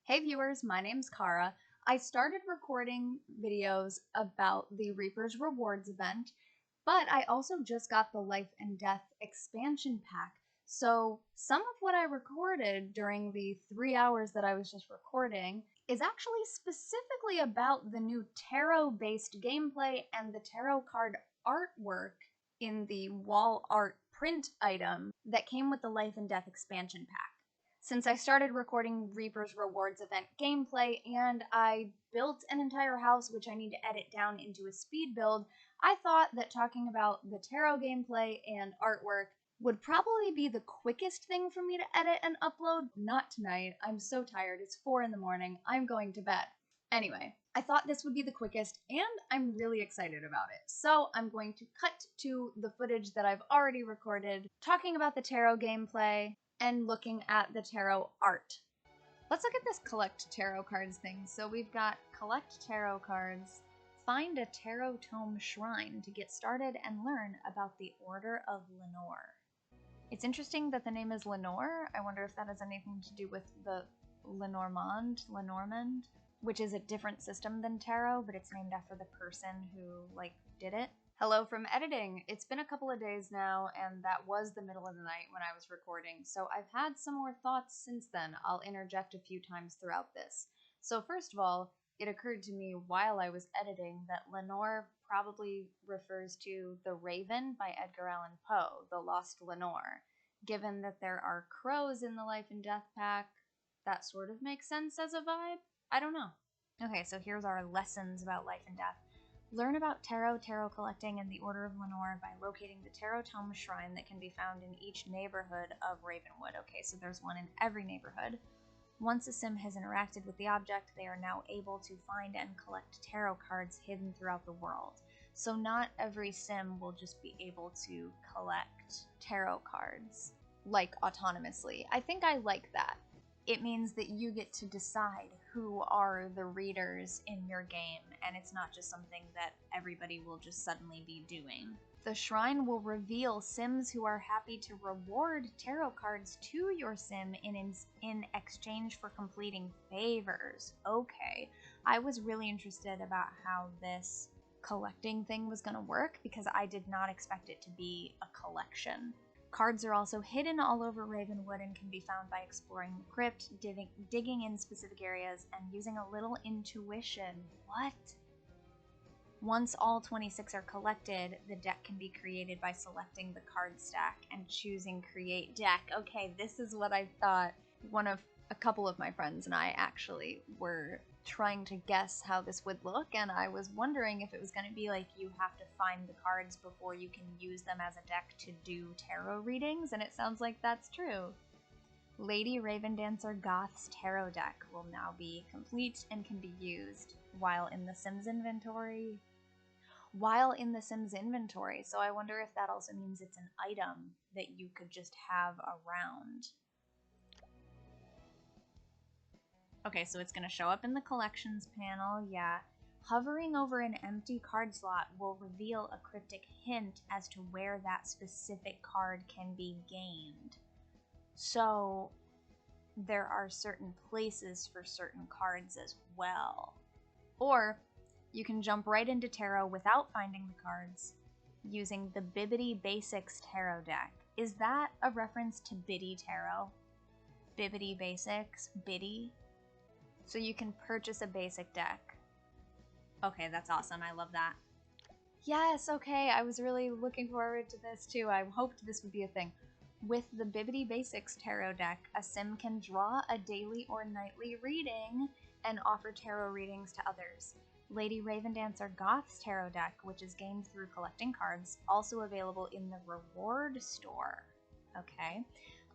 Hey viewers, my name's Cara. I started recording videos about the Reaper's Rewards event, but I also just got the Life and Death expansion pack. So some of what I recorded during the 3 hours that I was just recording is actually specifically about the new tarot-based gameplay and the tarot card artwork in the wall art print item that came with the Life and Death expansion pack. Since I started recording Reaper's Rewards event gameplay and I built an entire house which I need to edit down into a speed build, I thought that talking about the tarot gameplay and artwork would probably be the quickest thing for me to edit and upload. Not tonight. I'm so tired. It's 4 in the morning. I'm going to bed. Anyway, I thought this would be the quickest, and I'm really excited about it. So I'm going to cut to the footage that I've already recorded, talking about the tarot gameplay and looking at the tarot art. Let's look at this collect tarot cards thing. So we've got collect tarot cards, find a tarot tome shrine to get started and learn about the Order of Lenore. It's interesting that the name is Lenore. I wonder if that has anything to do with the Lenormand, which is a different system than tarot, but it's named after the person who, did it. Hello from editing. It's been a couple of days now, and that was the middle of the night when I was recording, so I've had some more thoughts since then. I'll interject a few times throughout this. So first of all, it occurred to me while I was editing that Lenore probably refers to The Raven by Edgar Allan Poe, the Lost Lenore. Given that there are crows in the Life and Death pack, that sort of makes sense as a vibe? I don't know. Okay, so here's our lessons about Life and Death. Learn about tarot collecting, and the Order of Lenore by locating the tarot tome shrine that can be found in each neighborhood of Ravenwood. Okay, so there's one in every neighborhood. Once a sim has interacted with the object, they are now able to find and collect tarot cards hidden throughout the world. So not every sim will just be able to collect tarot cards, autonomously. I think I like that. It means that you get to decide who are the readers in your game, and it's not just something that everybody will just suddenly be doing. The shrine will reveal sims who are happy to reward tarot cards to your sim in exchange for completing favors. Okay, I was really interested about how this collecting thing was going to work because I did not expect it to be a collection. Cards are also hidden all over Ravenwood and can be found by exploring the crypt, digging in specific areas, and using a little intuition. What? Once all 26 are collected, the deck can be created by selecting the card stack and choosing Create Deck. Okay, this is what I thought. A couple of my friends and I actually were trying to guess how this would look, and I was wondering if it was going to be like you have to find the cards before you can use them as a deck to do tarot readings, and it sounds like that's true. Lady Ravendancer Goth's tarot deck will now be complete and can be used while in the Sims inventory. So I wonder if that also means it's an item that you could just have around. Okay, so it's going to show up in the collections panel, yeah. Hovering over an empty card slot will reveal a cryptic hint as to where that specific card can be gained. So there are certain places for certain cards as well. Or you can jump right into tarot without finding the cards using the Bibbidi Basics tarot deck. Is that a reference to Biddy Tarot? Bibbidi Basics? Biddy? So you can purchase a basic deck. Okay, that's awesome. I love that. Yes, okay. I was really looking forward to this too. I hoped this would be a thing. With the Bibbidi Basics tarot deck, a sim can draw a daily or nightly reading and offer tarot readings to others. Lady Ravendancer Goth's tarot deck, which is gained through collecting cards, also available in the reward store, okay,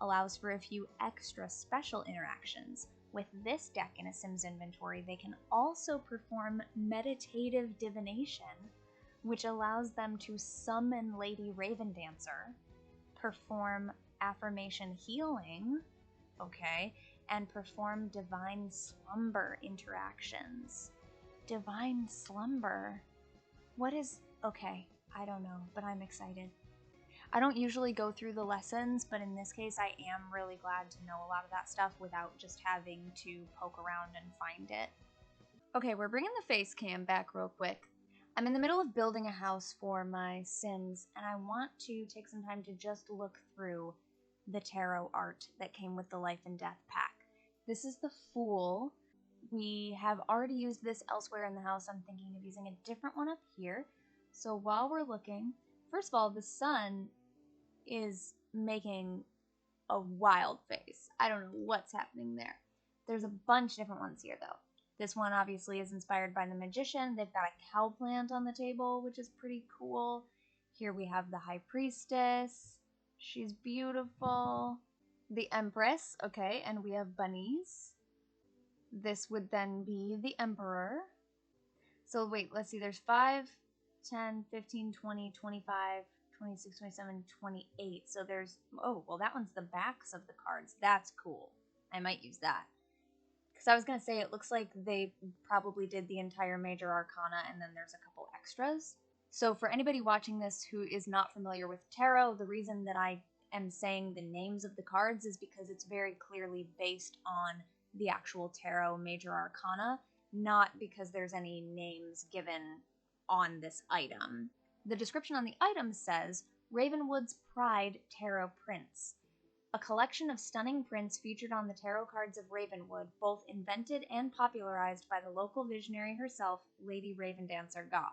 allows for a few extra special interactions. With this deck in a sim's inventory, they can also perform meditative divination, which allows them to summon Lady Ravendancer, perform affirmation healing, okay, and perform divine slumber interactions. Divine slumber? What is... okay, I don't know, but I'm excited. I don't usually go through the lessons, but in this case I am really glad to know a lot of that stuff without just having to poke around and find it. Okay, we're bringing the face cam back real quick. I'm in the middle of building a house for my Sims, and I want to take some time to just look through the tarot art that came with the Life and Death pack. This is the Fool. We have already used this elsewhere in the house. I'm thinking of using a different one up here. So while we're looking, first of all, the sun is making a wild face. I don't know what's happening there. There's a bunch of different ones here, though. This one obviously is inspired by the Magician. They've got a cow plant on the table, which is pretty cool. Here we have the High Priestess. She's beautiful. The Empress, okay, and we have bunnies. This would then be the Emperor. So wait, let's see, there's 5, 10, 15, 20, 25, 26, 27, 28. So there's, oh, well that one's the backs of the cards. That's cool. I might use that. Because I was going to say, it looks like they probably did the entire major arcana and then there's a couple extras. So for anybody watching this who is not familiar with tarot, the reason that I am saying the names of the cards is because it's very clearly based on the actual tarot major arcana, not because there's any names given on this item. The description on the item says, Ravenwood's Pride Tarot Prints. A collection of stunning prints featured on the tarot cards of Ravenwood, both invented and popularized by the local visionary herself, Lady Ravendancer Goth.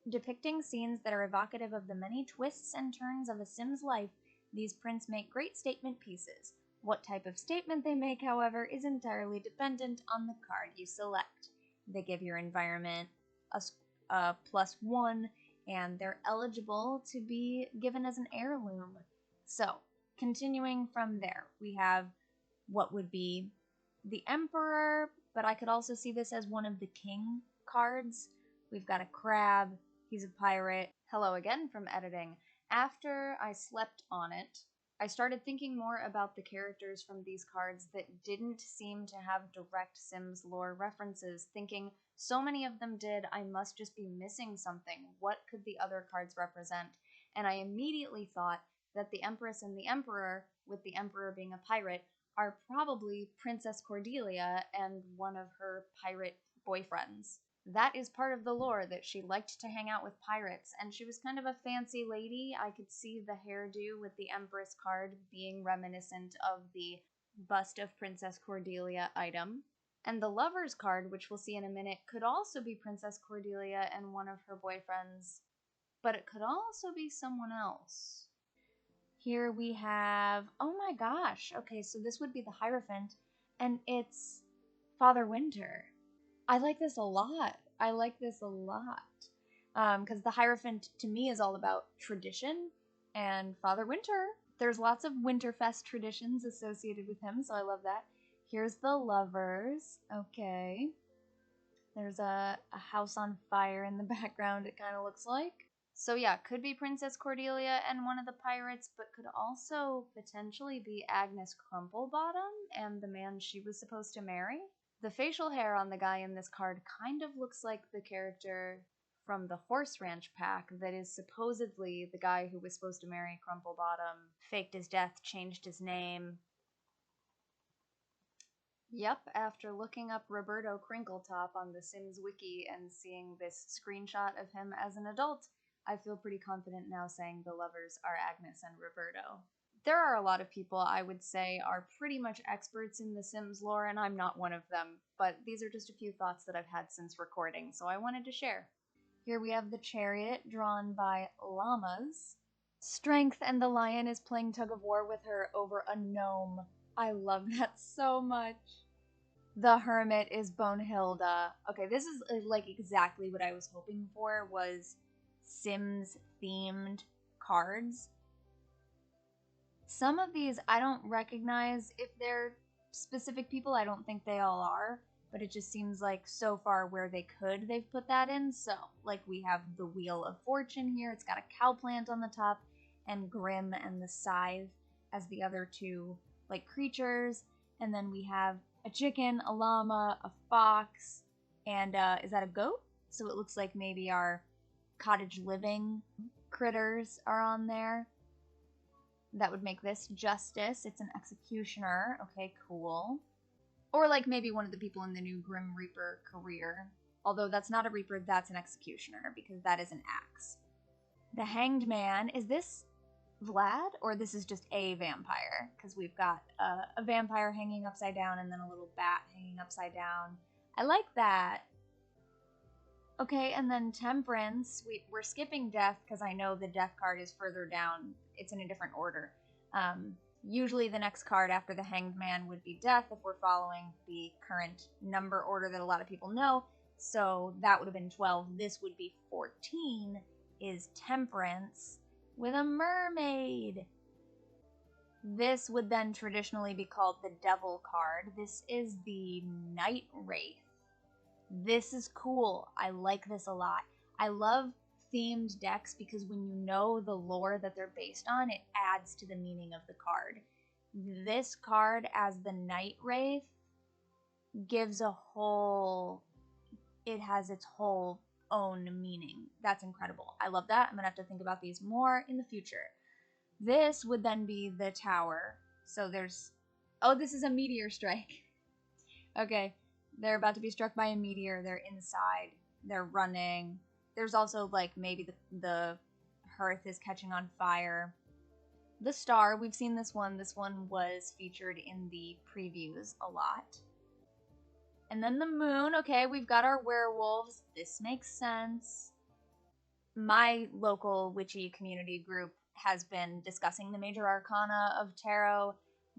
Depicting scenes that are evocative of the many twists and turns of a Sim's life, these prints make great statement pieces. What type of statement they make, however, is entirely dependent on the card you select. They give your environment a +1, and they're eligible to be given as an heirloom. So, continuing from there, we have what would be the Emperor, but I could also see this as one of the King cards. We've got a crab, he's a pirate. Hello again from editing. After I slept on it, I started thinking more about the characters from these cards that didn't seem to have direct Sims lore references, thinking so many of them did, I must just be missing something. What could the other cards represent? And I immediately thought that the Empress and the Emperor, with the Emperor being a pirate, are probably Princess Cordelia and one of her pirate boyfriends. That is part of the lore, that she liked to hang out with pirates, and she was kind of a fancy lady. I could see the hairdo with the Empress card being reminiscent of the bust of Princess Cordelia item. And the Lovers card, which we'll see in a minute, could also be Princess Cordelia and one of her boyfriends, but it could also be someone else. Here we have, oh my gosh, okay, so this would be the Hierophant, and it's Father Winter. I like this a lot. I like this a lot. Because the Hierophant, to me, is all about tradition, and Father Winter. There's lots of Winterfest traditions associated with him, so I love that. Here's the Lovers. Okay. There's a house on fire in the background, it kind of looks like. So yeah, could be Princess Cordelia and one of the pirates, but could also potentially be Agnes Crumplebottom and the man she was supposed to marry. The facial hair on the guy in this card kind of looks like the character from the Horse Ranch pack that is supposedly the guy who was supposed to marry Crumplebottom, faked his death, changed his name. Yep, after looking up Roberto Crinkletop on the Sims wiki and seeing this screenshot of him as an adult, I feel pretty confident now saying the Lovers are Agnes and Roberto. There are a lot of people I would say are pretty much experts in the Sims lore, and I'm not one of them, but these are just a few thoughts that I've had since recording, so I wanted to share. Here we have the Chariot, drawn by llamas. Strength, and the lion is playing tug-of-war with her over a gnome. I love that so much. The Hermit is Bonehilda. Okay, this is like exactly what I was hoping for, was Sims-themed cards. Some of these I don't recognize if they're specific people. I don't think they all are, but it just seems like so far where they could, they've put that in. So, like, we have the Wheel of Fortune here. It's got a cow plant on the top, and Grim and the Scythe as the other two, like, creatures. And then we have a chicken, a llama, a fox, and is that a goat? So it looks like maybe our cottage living critters are on there. That would make this Justice. It's an executioner. Okay, cool. Or like maybe one of the people in the new Grim Reaper career. Although that's not a Reaper, that's an executioner because that is an axe. The Hanged Man. Is this Vlad, or this is just a vampire? Because we've got a vampire hanging upside down and then a little bat hanging upside down. I like that. Okay, and then Temperance. We're skipping Death because I know the Death card is further down. It's in a different order. Usually the next card after the Hanged Man would be Death if we're following the current number order that a lot of people know. So that would have been 12. This would be 14, is Temperance with a mermaid. This would then traditionally be called the Devil card. This is the Night Wraith. This is cool. I like this a lot. I love themed decks because when you know the lore that they're based on, it adds to the meaning of the card. This card as the Night Wraith gives a whole... it has its whole own meaning. That's incredible. I love that. I'm gonna have to think about these more in the future. This would then be the Tower. So there's... oh, this is a meteor strike. Okay, they're about to be struck by a meteor. They're inside. They're running. There's also like maybe the hearth is catching on fire. The Star, we've seen this one. This one was featured in the previews a lot. And then the Moon. Okay, we've got our werewolves. This makes sense. My local witchy community group has been discussing the major arcana of tarot,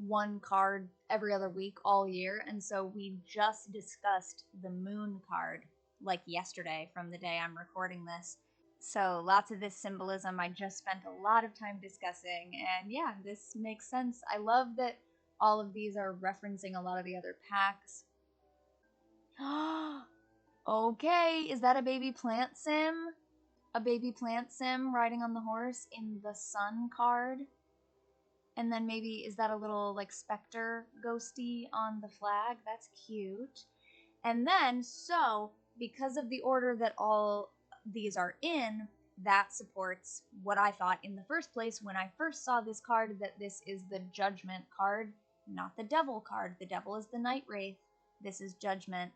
one card every other week all year, and so we just discussed the Moon card like yesterday from the day I'm recording this. So lots of this symbolism I just spent a lot of time discussing, and yeah, this makes sense. I love that all of these are referencing a lot of the other packs. Okay, is that a baby plant sim? A baby plant sim riding on the horse in the Sun card? And then maybe, is that a little like specter ghosty on the flag? That's cute. And then, so, because of the order that all these are in, that supports what I thought in the first place when I first saw this card, that this is the Judgment card, not the Devil card. The Devil is the Night Wraith. This is Judgment.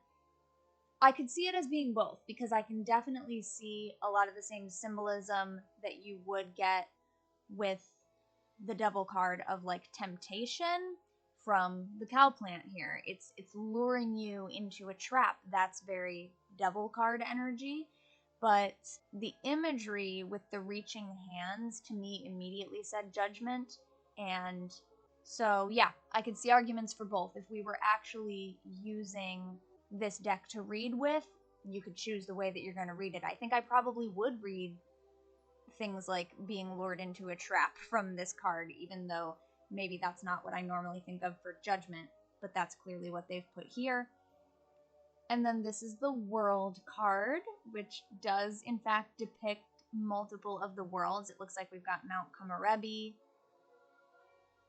I could see it as being both, because I can definitely see a lot of the same symbolism that you would get with the Devil card of like temptation from the cow plant here. It's luring you into a trap. That's very Devil card energy. But the imagery with the reaching hands to me immediately said Judgment. And so yeah, I could see arguments for both. If we were actually using this deck to read with, you could choose the way that you're going to read it. I think I probably would read things like being lured into a trap from this card, even though maybe that's not what I normally think of for Judgment, but that's clearly what they've put here. And then this is the World card, which does in fact depict multiple of the worlds. It looks like we've got Mount Komorebi,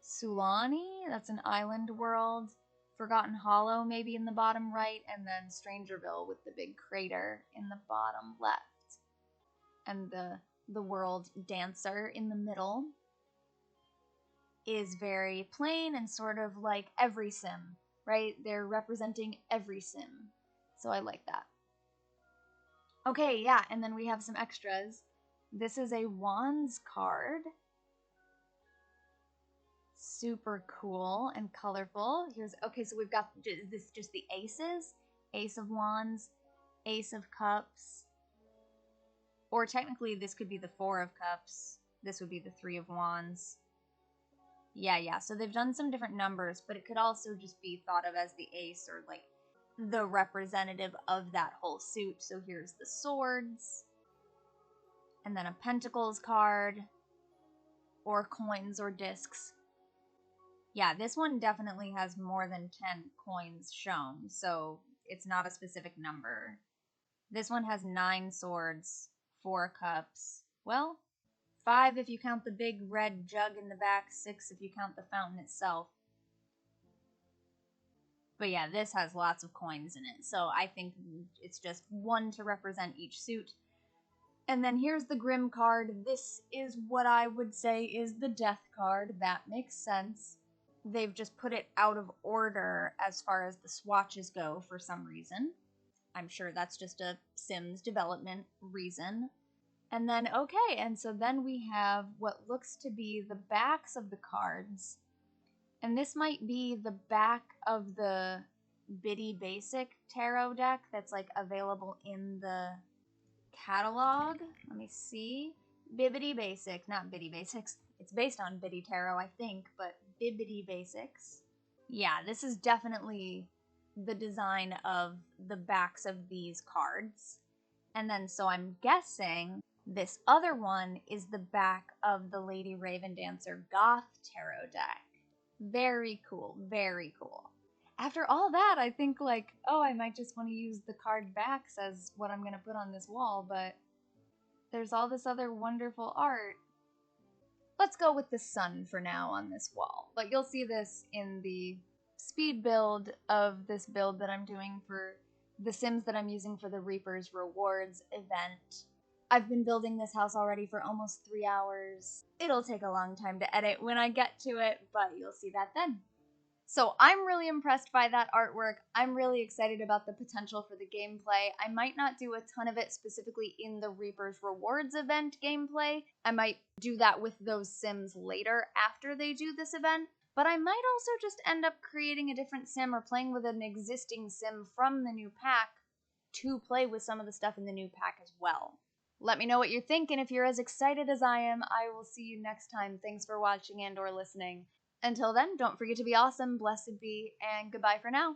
Sulani, that's an island world, Forgotten Hollow maybe in the bottom right, and then Strangerville with the big crater in the bottom left. And the world Dancer in the middle is very plain and sort of like every sim, right? They're representing every sim. So I like that. Okay, yeah, and then we have some extras. This is a Wands card. Super cool and colorful. Here's, okay, so we've got this, just the aces. Ace of Wands, Ace of Cups. Or technically this could be the Four of Cups. This would be the Three of Wands. Yeah, so they've done some different numbers, but it could also just be thought of as the ace or like the representative of that whole suit. So here's the swords. And then a Pentacles card. Or coins or discs. Yeah, this one definitely has more than 10 coins shown, so it's not a specific number. This one has 9 swords, 4 cups. Well, 5 if you count the big red jug in the back, 6 if you count the fountain itself. But yeah, this has lots of coins in it, so I think it's just 1 to represent each suit. And then here's the Grim card. This is what I would say is the Death card. That makes sense. They've just put it out of order as far as the swatches go for some reason. I'm sure that's just a Sims development reason. And then, okay, and so then we have what looks to be the backs of the cards. And this might be the back of the Biddy Basic tarot deck that's like available in the catalog. Let me see. Bibbidi Basic, not Biddy Basics. It's based on Biddy Tarot, I think, but Bibbidi Basics. Yeah, this is definitely the design of the backs of these cards. And then, so I'm guessing this other one is the back of the Lady Raven Dancer Goth Tarot deck. Very cool, very cool. After all that, I think like, oh, I might just want to use the card backs as what I'm going to put on this wall, but there's all this other wonderful art. Let's go with the sun for now on this wall, but you'll see this in the speed build of this build that I'm doing for the Sims that I'm using for the Reaper's Rewards event. I've been building this house already for almost 3 hours. It'll take a long time to edit when I get to it, but you'll see that then. So I'm really impressed by that artwork. I'm really excited about the potential for the gameplay. I might not do a ton of it specifically in the Reaper's Rewards event gameplay. I might do that with those Sims later after they do this event. But I might also just end up creating a different Sim or playing with an existing Sim from the new pack to play with some of the stuff in the new pack as well. Let me know what you're thinking. If you're as excited as I am, I will see you next time. Thanks for watching and or listening. Until then, don't forget to be awesome, blessed be, and goodbye for now.